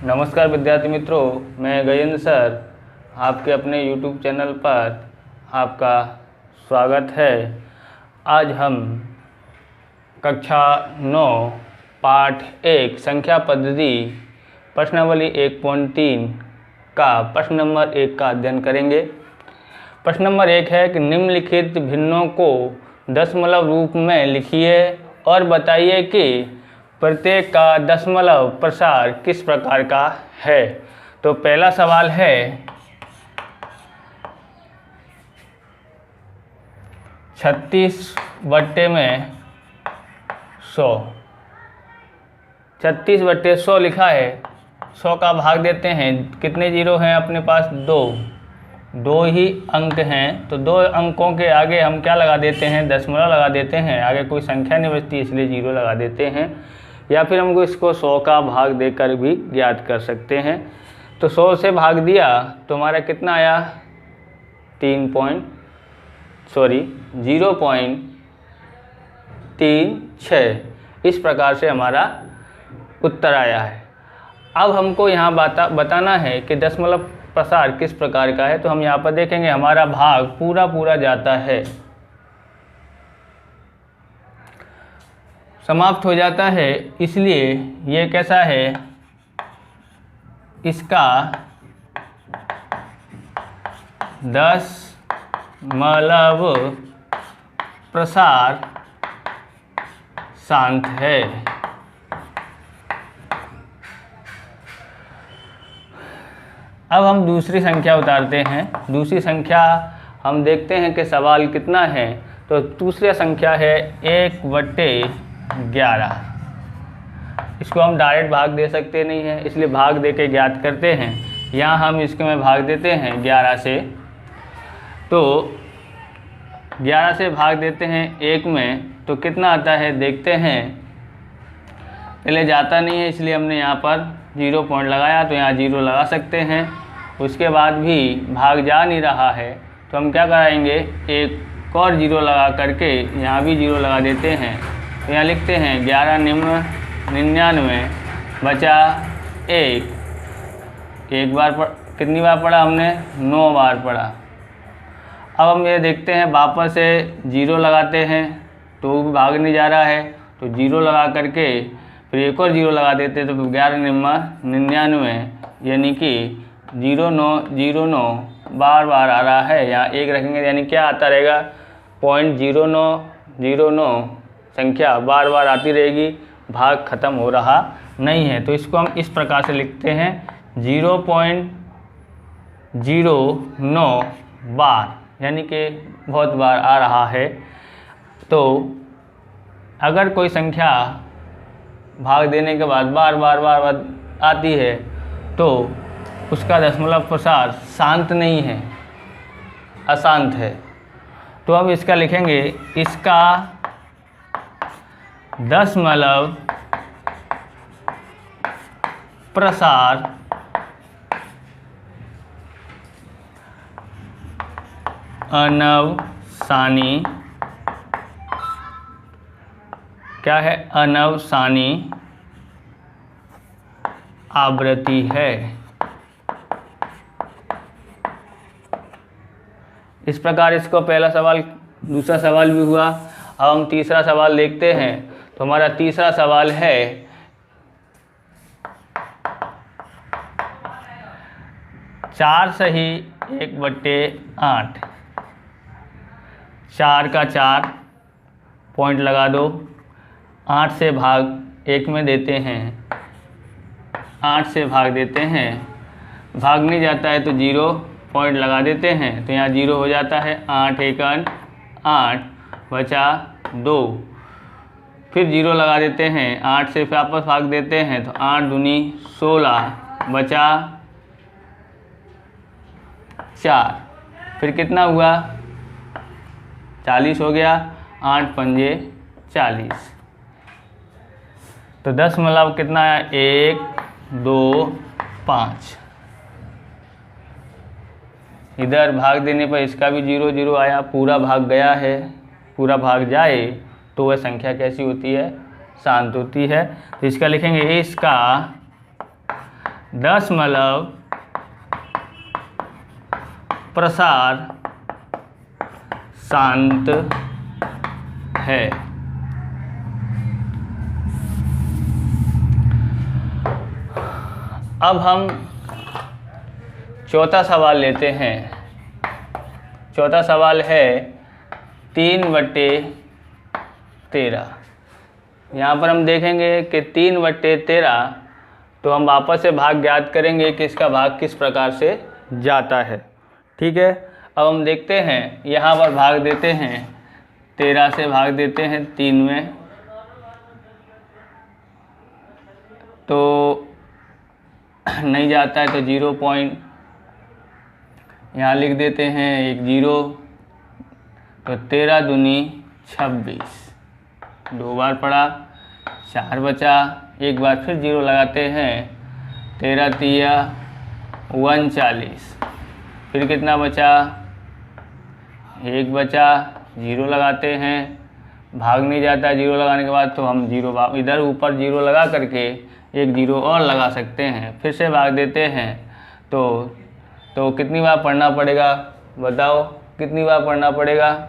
नमस्कार विद्यार्थी मित्रों, मैं गजेंद्र सर आपके अपने YouTube चैनल पर आपका स्वागत है। आज हम कक्षा 9 पाठ 1 संख्या पद्धति प्रश्नावली 1.3 का प्रश्न नंबर 1 का अध्ययन करेंगे। प्रश्न नंबर 1 है कि निम्नलिखित भिन्नों को दशमलव रूप में लिखिए और बताइए कि प्रत्येक का दशमलव प्रसार किस प्रकार का है। तो पहला सवाल है 36/100। 36/100 लिखा है। 100 का भाग देते हैं। कितने जीरो हैं अपने पास? दो ही अंक हैं, तो दो अंकों के आगे हम क्या लगा देते हैं? दशमलव लगा देते हैं। आगे कोई संख्या नहीं बचती इसलिए जीरो लगा देते हैं, या फिर हमको इसको 100 का भाग देकर भी ज्ञात कर सकते हैं। तो 100 से भाग दिया तो हमारा कितना आया? 0.36 इस प्रकार से हमारा उत्तर आया है। अब हमको यहाँ बताना है कि दशमलव प्रसार किस प्रकार का है। तो हम यहाँ पर देखेंगे हमारा भाग पूरा जाता है, समाप्त हो जाता है, इसलिए ये कैसा है? इसका दशमलव प्रसार शांत है। अब हम दूसरी संख्या उतारते हैं। दूसरी संख्या हम देखते हैं कि सवाल कितना है। तो दूसरी संख्या है 1/11। इसको हम डायरेक्ट भाग दे सकते नहीं हैं, इसलिए भाग दे के ज्ञात करते हैं। यहाँ हम इसको में भाग देते हैं 11 से। तो 11 से भाग देते हैं 1 में, तो कितना आता है देखते हैं। पहले जाता नहीं है इसलिए हमने यहाँ पर 0 पॉइंट लगाया, तो यहाँ 0 लगा सकते हैं। उसके बाद भी भाग जा नहीं रहा है तो हम क्या कराएंगे? एक और 0 लगा करके यहाँ भी 0 लगा देते हैं। तो यहाँ लिखते हैं 11 निम्न 99 बचा 1। एक बार कितनी बार पढ़ा हमने? 9 बार पढ़ा। अब हम ये देखते हैं वापस से 0 लगाते हैं तो भी भाग नहीं जा रहा है, तो 0 लगा करके फिर एक और 0 लगा देते हैं। तो 11 निम्न 99 यानी कि 0909 बार आ रहा है। यहाँ 1 रखेंगे यानी क्या आता रहेगा? 0.0909 संख्या बार आती रहेगी, भाग खत्म हो रहा नहीं है। तो इसको हम इस प्रकार से लिखते हैं 0.09 बार, यानी कि बहुत बार आ रहा है। तो अगर कोई संख्या भाग देने के बाद बार आती है तो उसका दशमलव प्रसार शांत नहीं है, अशांत है। तो अब इसका लिखेंगे, इसका दशमलव प्रसार अनवसानी। क्या है? अनवसानी आवृत्ति है। इस प्रकार इसको पहला सवाल, दूसरा सवाल भी हुआ। अब हम तीसरा सवाल देखते हैं। तो हमारा तीसरा सवाल है 4 सही 1/8। 4 का 4 पॉइंट लगा दो। 8 से भाग 1 में देते हैं। 8 से भाग देते हैं, भाग नहीं जाता है तो 0 पॉइंट लगा देते हैं। तो यहाँ 0 हो जाता है। 8 1 8 बचा 2। फिर 0 लगा देते हैं। 8 से वापस भाग देते हैं तो 8 दूनी 16 बचा 4। फिर कितना हुआ? 40 हो गया। 8 पंजे 40। तो दशमलव कितना आया? 1 2 5। इधर भाग देने पर इसका भी 0 आया, पूरा भाग गया है। पूरा भाग जाए तो वह संख्या कैसी होती है? शांत होती है। तो इसका लिखेंगे इसका दशमलव प्रसार शांत है। अब हम चौथा सवाल लेते हैं। चौथा सवाल है 3/13। यहाँ पर हम देखेंगे कि 3/13, तो हम वापस से भाग ज्ञात करेंगे कि इसका भाग किस प्रकार से जाता है। ठीक है, अब हम देखते हैं, यहाँ पर भाग देते हैं 13 से भाग देते हैं 3 में, तो नहीं जाता है तो 0 पॉइंट यहाँ लिख देते हैं, 1 0, तो 13 दूनी 26, 2 बार पड़ा, 4 बचा, एक बार फिर 0 लगाते हैं, 13 तिया 39, फिर कितना बचा, 1 बचा, 0 लगाते हैं, भाग नहीं जाता 0 लगाने के बाद, तो हम 0 इधर ऊपर 0 लगा करके एक 0 और लगा सकते हैं, फिर से भाग देते हैं। तो कितनी बार पढ़ना पड़ेगा, बताओ कितनी बार पढ़ना पड़ेगा?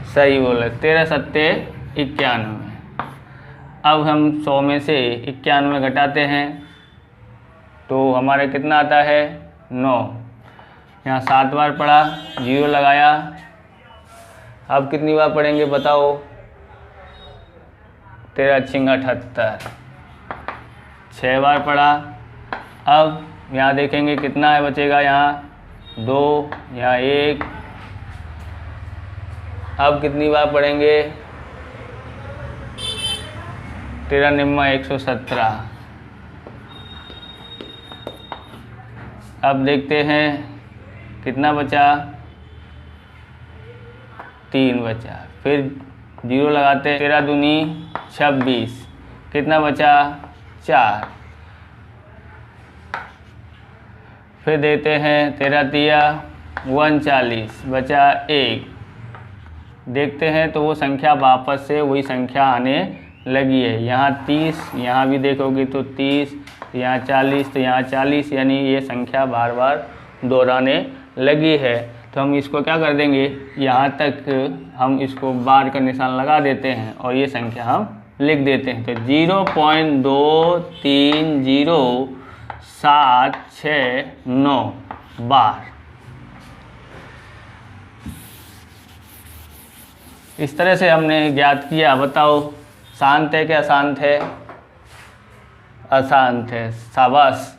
सही बोला, 13 सत्ते 91। अब हम 100 में से 91 घटाते हैं, तो हमारे कितना आता है, 9। यहाँ 7 बार पढ़ा, 0 लगाया, अब कितनी बार पढ़ेंगे बताओ? 13 छिंगा 78, 6 बार पढ़ा। अब यहाँ देखेंगे कितना है बचेगा, यहाँ 2, यहाँ 1। अब कितनी बार पढ़ेंगे? 13 निम्मा 117। अब देखते हैं कितना बचा, 3 बचा, फिर 0 लगाते हैं, 13 दूनी 26, कितना बचा, 4, फिर देते हैं 13 तिया 39, बचा 1। देखते हैं तो वो संख्या वापस से वही संख्या आने लगी है, यहाँ 30, यहाँ भी देखोगे तो 30, यहाँ 40, तो यहाँ 40, यानी ये संख्या बार बार दोहराने लगी है। तो हम इसको क्या कर देंगे, यहाँ तक हम इसको बार का निशान लगा देते हैं और ये संख्या हम लिख देते हैं। तो 0.230769 बार। इस तरह से हमने ज्ञात किया। बताओ शांत है क्या अशांत है? अशांत है, शाबाश।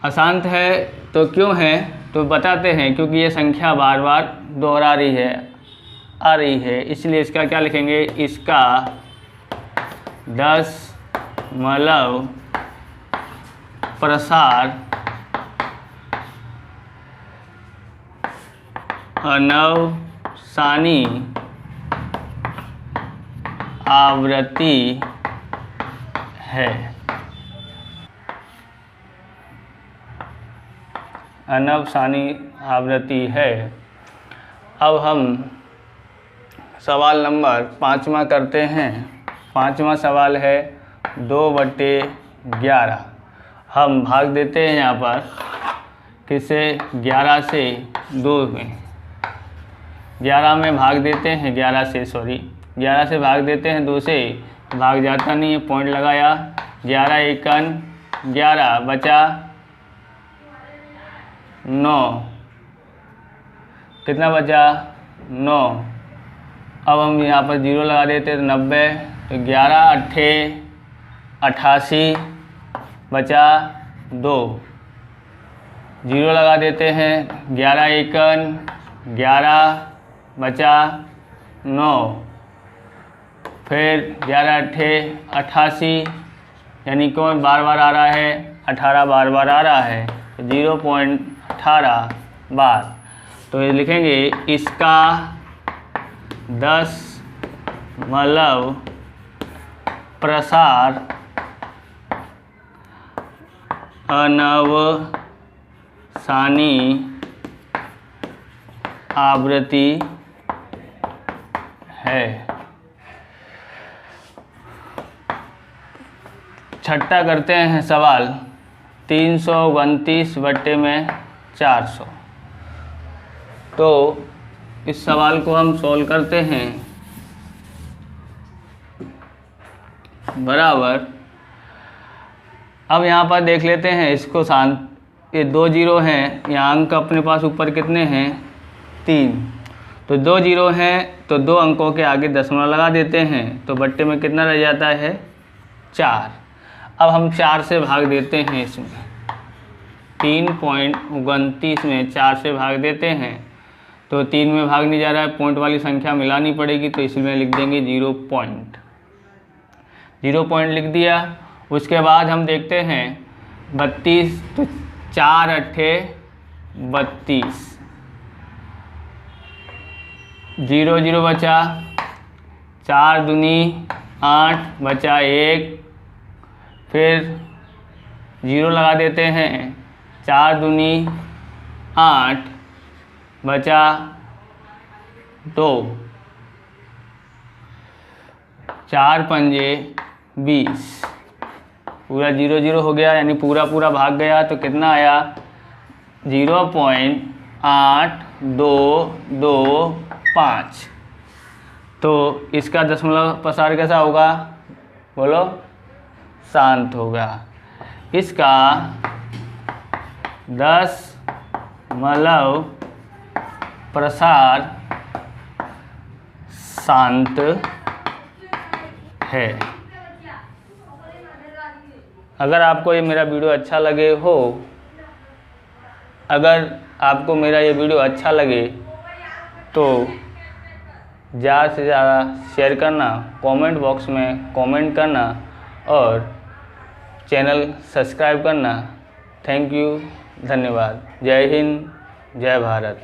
अशांत है तो क्यों है, तो बताते हैं, क्योंकि ये संख्या बार बार दोहरा रही है, आ रही है, इसलिए इसका क्या लिखेंगे, इसका दशमलव प्रसार अनवसानी आवृत्ति है। अनवसानी आवृत्ति है। अब हम सवाल नंबर 5वां करते हैं। 5वां सवाल है 2/11। हम भाग देते हैं यहाँ पर किसे, 11 से 2 में, 11 में भाग देते हैं, 11 से भाग देते हैं 2 से, भाग जाता नहीं है, पॉइंट लगाया, 11 एकन 11, बचा 9, कितना बचा, 9। अब हम यहाँ पर 0 लगा देते हैं, 90, तो 11 अट्ठे 88, बचा 2, 0 लगा देते हैं, 11 एकन 11, बचा 9, फिर 11 अट्ठे 88, यानी कौन बार बार आ रहा है, 18 बार बार आ रहा है, 0.18 बार। तो ये लिखेंगे इसका दशमलव प्रसार अनवसानी आवृत्ति है। छठा करते हैं सवाल 329/400। तो इस सवाल को हम सॉल्व करते हैं। बराबर, अब यहाँ पर देख लेते हैं इसको शांत, ये 2 जीरो हैं, यहाँ अंक अपने पास ऊपर कितने हैं 3, तो 2 जीरो हैं तो 2 अंकों के आगे दशमलव लगा देते हैं, तो बट्टे में कितना रह जाता है 4। अब हम 4 से भाग देते हैं, इसमें 3.29 में 4 से भाग देते हैं, तो 3 में भाग नहीं जा रहा है, पॉइंट वाली संख्या मिलानी पड़ेगी, तो इसमें लिख देंगे 0 पॉइंट लिख दिया। उसके बाद हम देखते हैं 32, तो 4 अट्ठे 32, 0 0 बचा, 4 दूनी 8 बचा 1, फिर 0 लगा देते हैं, 4 दूनी 8 बचा 2, 4 पंजे 20, पूरा 0 0 हो गया, यानी पूरा भाग गया, तो कितना आया 0.8225। तो इसका दशमलव प्रसार कैसा होगा, बोलो, शांत होगा। इसका दशमलव प्रसार शांत है। अगर आपको ये मेरा वीडियो अच्छा लगे हो, अगर आपको मेरा ये वीडियो अच्छा लगे तो ज़्यादा से ज़्यादा शेयर करना, कमेंट बॉक्स में कमेंट करना और चैनल सब्सक्राइब करना। थैंक यू, धन्यवाद। जय हिंद, जय भारत।